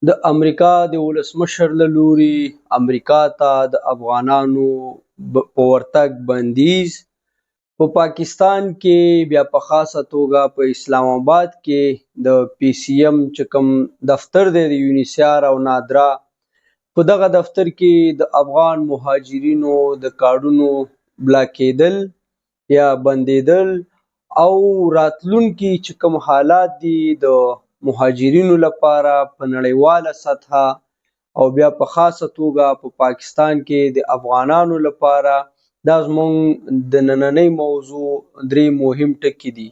د امریکا د ولسمشر له لوري امریکا ته د افغانانو په ورتګ بندیز په پاکستان کې بیا په خاصه توګه په اسلام آباد کې د پی سی ایم چې کوم دفتر دی د یونیسیار او نادرا په دغه دفتر کې د افغان مهاجرینو د کارډونو بلاکېدل یا بندېدل او راتلونکي چې کوم حالات دي د مهاجرینو لپاره په نړیواله سطحه او بیا په خاصه توګه په پاکستان کې د افغانانو لپاره دا زموږ د نننۍ موضوع درې مهم ټکي دي.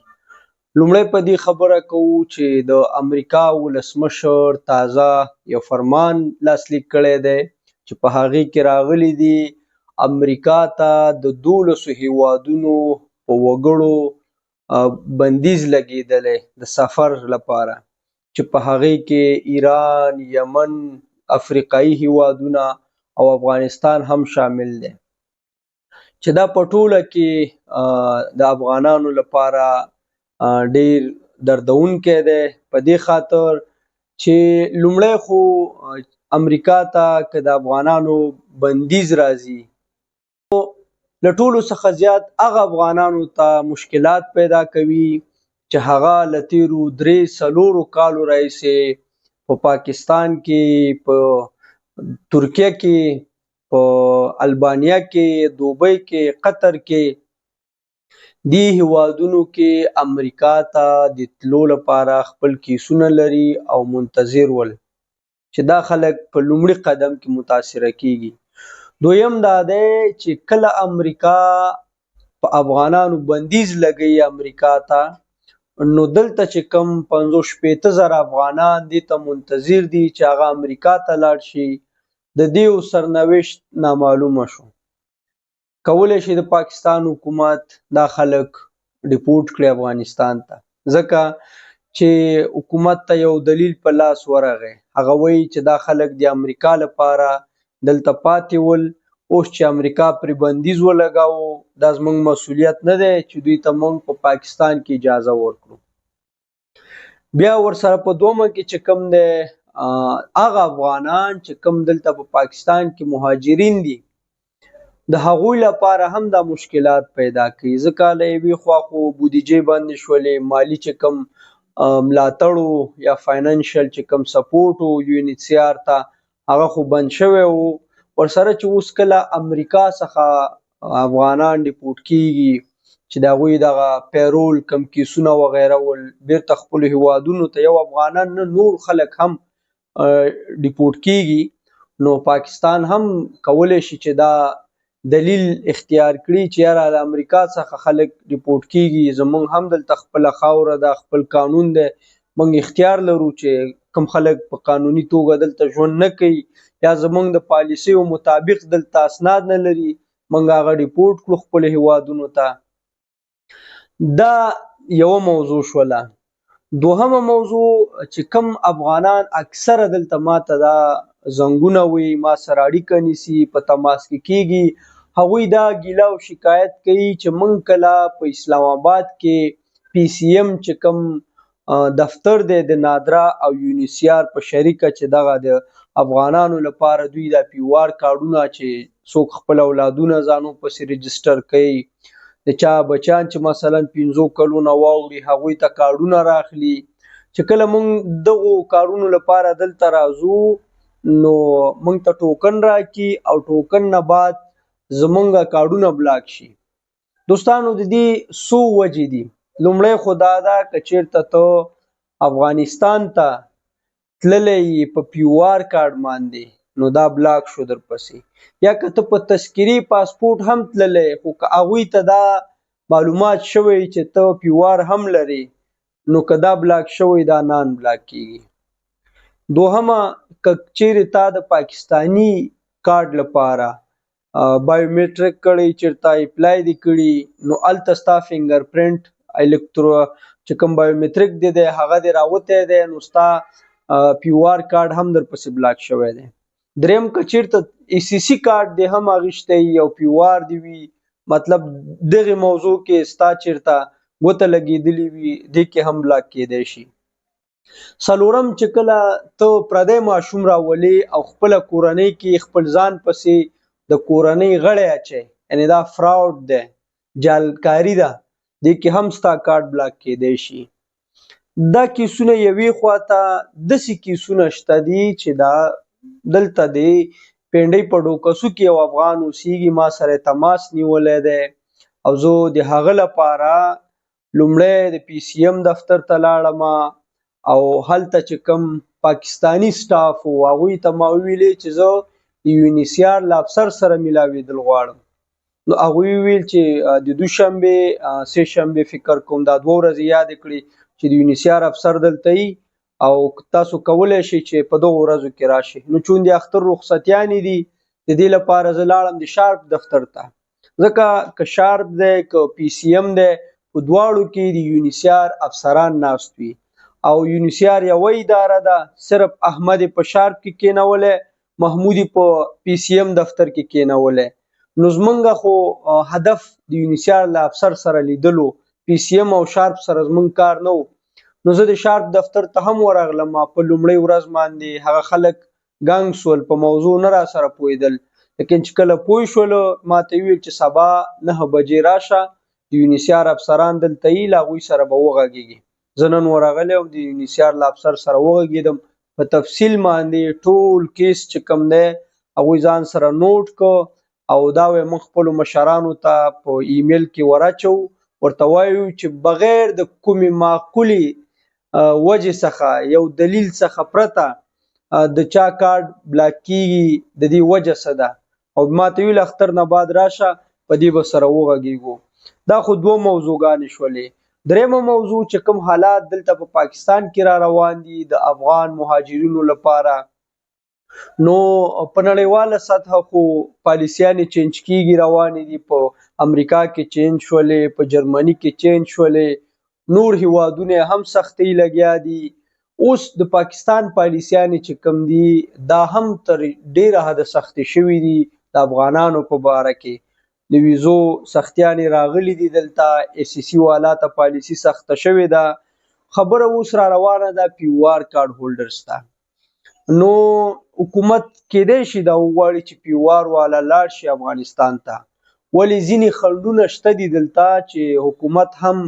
لومړی په دې خبره کوو چې د امریکا ولسمشر تازه یو فرمان لاسلیک کړی دی چې په هغې کې راغلی دي امریکا ته د 12 هیوادونو په وګړو بندیز لګېدلی د سفر لپاره چې په هغې کې ایران، یمن، افریقایي هیوادونه او افغانستان هم شامل دی چې دا په ټوله کې د افغانانو لپاره ډیر دردونکی دی په دې خاطر چې لومړی خو امریکا ته که د افغانانو بندیز راځي له ټولو څخه زیات هغه افغانانو ته مشکلات پیدا کوي چې هغه له تیرو 3-4 کالو راهیسې په پاکستان کې، په ترکیه کې، په البانیا کې، دوبۍ کې، قطر کې دې هیوادونو کې امریکا ته د تلو لپاره خپل کیسونه لري او منتظر ول چې دا خلک په لومړي قدم کې متاثره کیږي. دویم دا دی چې کله امریکا په افغانانو بندیز لګوي امریکا ته، نو دلته چې کم 50-60 افغانان دې ته منتظر دي چې هغه امریکا ته لاړ شي. د دې سرنوشت نامعلومه شو. کولی شي د پاکستان حکومت دا خلک ډیپورټ کړي افغانستان ته، ځکه چې حکومت ته یو دلیل په لاس ورغی. هغه وایي چې دا خلک د امریکا لپاره دلته پاتې ول، اوس چې امریکا پرې بندیز ولګاوه دا زموږ مسؤلیت نه دی چې دوی ته موږ په پاکستان کې اجازه ورکړو. بیا ورسره په دومه کې چې کوم دی هغه افغانان چې کوم دلته په پاکستان کې مهاجرین دي د هغوی لپاره هم دا مشکلات پیدا کوي، ځکه له یوې خوا خو بودیجې بندې شولې، مالی چې کوم ملاتړ یا فاینانشل چې کوم سپورټ و یونیسیار ته هغه خو بند شوی و. ورسره چې اوس کله امریکا څخه افغانان ډیپورټ کیږي چې د هغوی دغه پیرول کم کیسونه وغیره ول بیرته خپلو هیوادونو ته یو افغانان نه نور خلک هم ډیپورټ کیږي، نو پاکستان هم کولی شي چې دا دلیل اختیار کړي چې یاره د امریکا څخه خلک ډیپورټ کیږي، زموږ هم دلته خپله خاوره ده، خپل قانون دی، موږ اختیار لرو چې کوم خلک په قانوني توګه دلته ژوند نه کوي یا زموږ د پالیسیو مطابق دلته اسناد نه لري، موږ هغه ډیپورټ کړو خپلو هیوادونو ته. دا یوه موضوع شوله. دوهمه موضوع چې کوم افغانان اکثره دلته ماته دا زنګونه وي، ما سره اړیکه نیسي، په تماس کې کیږي، هغوی دا ګیله او شکایت کوي چې موږ کله په اسلام آباد کې پی سی ایم چې کوم دفتر دی د نادرا او یونیسیار په شریکه چې دغه د افغانانو لپاره دوی دا پی او آر کارډونه چې څوک خپل اولادونه ځانو پسې رجسټر کوي، د چا بچیان چې مثلا 15 کلونه واوړي هغوی ته کارډونه راخلي، چې کله موږ دغو کارونو لپاره دلته راځو نو موږ ته ټوکن راکړي او ټوکن نه بعد زمونږ کارډونه بلاک شي. دوستانو د دې څو وجې دي. لومړی خو دا ده که چېرته ته افغانستان ته تللی یې په پی او آر کارډ باندې نو دا بلاک شو درپسې، یا که ته په تذکري پاسپورټ هم تللی خو که هغوی ته دا معلومات شوی چې ته پی او آر هم لري نو که دا بلاک شوی دا نان بلاک کیږي. دوهمه که چیرې تا د پاکستانی کارډ لپاره بایومیټریک کړی، چیرته اپلای دی کړي، نو هلته ستا فنګر پرنټ الکترو چې کوم بایومیټریک دی هغه دی راوتی دی، نو ستا پی او آر کارډ هم درپسې بلاک شوی دی. دریم که چیرته ای سی سی کارډ دی هم اخیستی او پی او آر دی وي، مطلب دغې موضوع کې ستا چیرته ګوته لګېدلې وي دې کې هم بلاک کیدی شي. څلورم چې کله ته پردی ماشوم راولې او خپله کورنۍ کې خپل ځان پسې د کورنۍ غړی اچوې، یعنې دا فراډ دی، جعلکاري ده، دې کې هم ستا کارت بلاک کیدی شي. دا کیسونه یوې خواته داسې کیسونه شته دي چې دا دلته د پنډۍ په ډوکسو کې یو افغان اوسېږي، ما سره تماس نیولی دی او زه د هغه لپاره لومړی د پی سی ایم دفتر ته لاړم او هلته چې کوم پاکستانی سټاف و هغوی ته ما وویلې چې زه د یونیسیار له افسر سره ملاوېدل غواړم. نو هغوی وویل چې د دوشنبې سه شنبې فکر کوم دا 2 ورځې یادې کړې چې د یونیسیار افسر دلته وي او تاسو کولی شئ چې په دغو ورځو کې راشئ. نو چون د اختر رخصتیانې دي د دې لپاره زه لاړم د شارپ دفتر ته، ځکه که شارپ دی که پی سی ایم دی په دواړو کې د یونیسیار افسران ناست وي او یونیسیار یوه اداره ده، صرف احمد په شارپ کې کېنولی، محمود په پی سی ایم دفتر کې کېنولی. نو زمونږ خو هدف د یونیسیار له افسر سره لیدلو، پی سی ایم او شارپ سره زمونږ کار نه و. نو زه د شارپ دفتر ته هم ورغلم، په لومړۍ ورځ باندې هغه خلک ګنګ سول، په موضوع نه را سره پوهېدل، لیکن چې کله پوه شولو ما ته ویل چې سبا 9 بجې راشه، د یونیسیار افسران دلته وي، له هغوی سره به وغږېږي. زه نن ورغلی او د یونیسیار له افسر سره وغږېدم، په تفصیل باندې ټول کیس چې کوم دی هغوی ځان سره نوټ کو او دا وایي موږ خپلو مشرانو ته په ایمیل کې ورچو، ورته وایو چې بغیر د کومې معقولې وجې څخه یو دلیل څخه پرته د چا کارت بلاک کیږي، د دې وجه څه ده، او ما ته ویل اختر نه بعد راشه په دې به سره وغږېږو. دا خو 2 موضوعګانې شولې. درېیمه موضوع چې کوم حالات دلته په پاکستان کې را روان دي د افغان مهاجرینو لپاره، نو په نړیواله سطحه خو پالیسیانې چینج کیږي، روانې دي، په امریکا کې چینج شولې، په جرمني کې چینج شولې، نور هیوادونه هم سختۍ لګیا دي. اوس د پاکستان پالیسیانې چې کوم دي دا هم تر ډیره حده سختې شوي دي د افغانانو په باره کې. د ویزو سختیانې راغلي دي دلته، ایس سی سی والا ته پالیسي سخته شوې ده. خبره اوس را روانه ده پی او آر کارډ هولډرز ته. نو حکومت کېدی شي دا وغواړي چې پی او آر والا لاړ شي افغانستان ته، ولې ځینې خنډونه شته دي دلته چې حکومت هم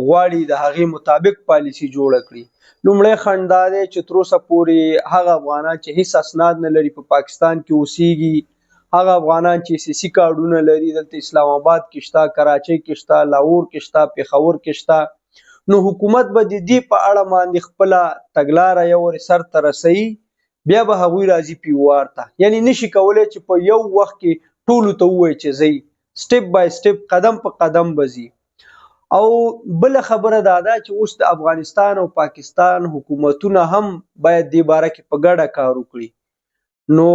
غواړي د هغې مطابق پالیسي جوړه کړي. لومړی خنډ دا دی چې تر اوسه پورې هغه افغانان چې هیڅ اسناد نه لري په پاکستان کې اوسېږي، هغه افغانان چې سی سی کارډونه لري دلته اسلام آباد کې شته، کراچۍ کې شته، لاهور کې شته، پېښور کې شته. نو حکومت به د دې په اړه باندې خپله تګلاره یو وارې سر ته رسوي، بیا به هغوی راځي پی او آر ته. یعنې نشي کولی چې په یو وخت کې ټولو ته ووایي چې ځئ، سټپ بای سټپ، قدم په قدم به ځي. او بله خبره دا ده چې اوس د افغانستان او پاکستان حکومتونه هم باید دې باره کې په ګډه کار وکړي. نو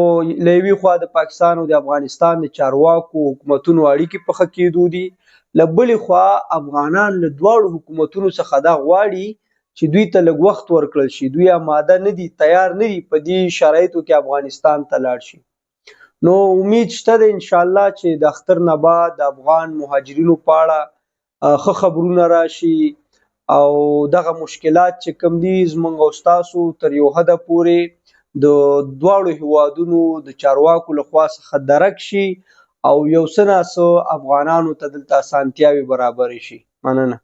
له یوې خوا د پاکستان او د افغانستان د چارواکو حکومتونو اړیکې په ښه کېدو دي، له بلې خوا افغانان له دواړو حکومتونو څخه دا غواړي چې دوی ته لږ وخت ورکړل شي، دوی آماده نه دي، تیار نه دي په دې شرایطو کې افغانستان ته لاړ شي. نو امید شته ده انشاءالله چې د اختر نه بعد د افغان مهاجرینو په اړه ښه خبرونه راشي او دغه مشکلات چې کوم دي زموږ او ستاسو تر یو حده پورې د دواړو هیوادونو د چارواکو لخوا څخه درک شي او یو څه ناڅه افغانانو ته دلته اسانتیاوې برابرې شي. مننه.